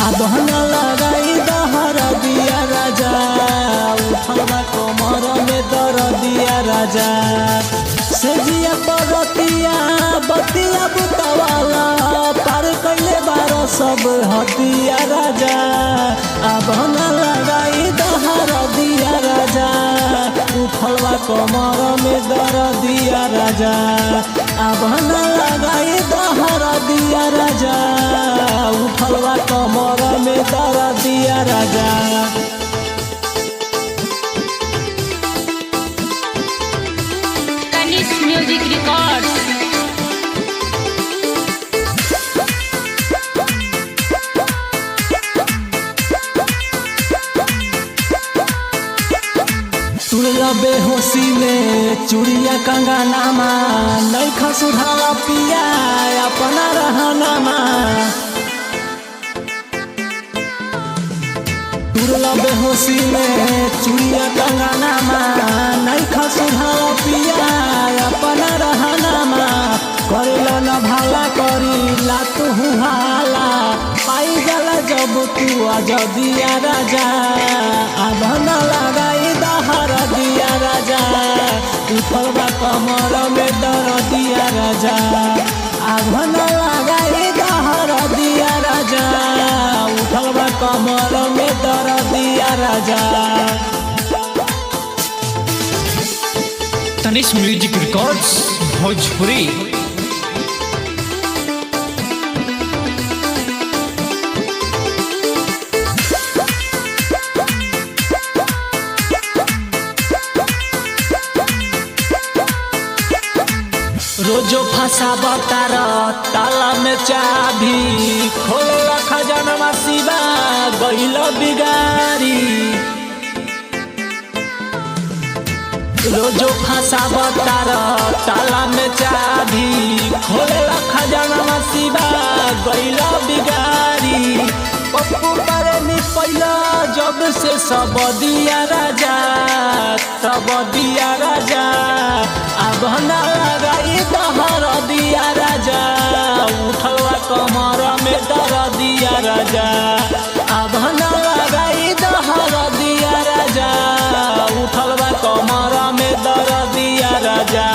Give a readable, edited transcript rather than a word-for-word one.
अब न लगाई दहर दिया राजा, उठलवा कमर में दर दिया राजा। सेजिया परतिया बतिया बुतवाला पार कैले बार सब हतिया राजा। अब न लगाई दहर दिया राजा, उठलवा कमर में दर दिया राजा। अब न लगाई दहर दिया राजा, उठलवा कमर में दर दिया राजा। Tanishq music records. तुड़ला बेहोशी में चूड़िया कंगनामा, नैखा सुधारा पिया अपना रहनामा। तुड़ला बेहोशी में चूड़िया कंगनामा, नैखा सुधारा पिया अपना रहनामा। करेला न भाला करी ला तू हाला, पाई जाला जब तू आज दिया राजा। अब न लगाई दहर दिया राजा, उठलवा कमर में दर दिया राजा। अब न लगाई दहर दिया राजा, उठलवा कमर में दर दिया राजा। Tanishq music records Bhojpuri. रोजो फंसा बतार ताला में चाभी, खोल खजानवा शिवा गइल बिगारी। रोजो फंसा बतार ताला में चाभी, खोल खजानवा शिवा गइल बिगारी। पप्पू प्रेमी पहिला जब से सब दिया राजा, सब दिया राजा। अब न लगाई दहर दिया राजा, उठलवा कमर में दर दिया राजा। अब न लगाई दहर दिया राजा, उठलवा कमर में दर दिया राजा।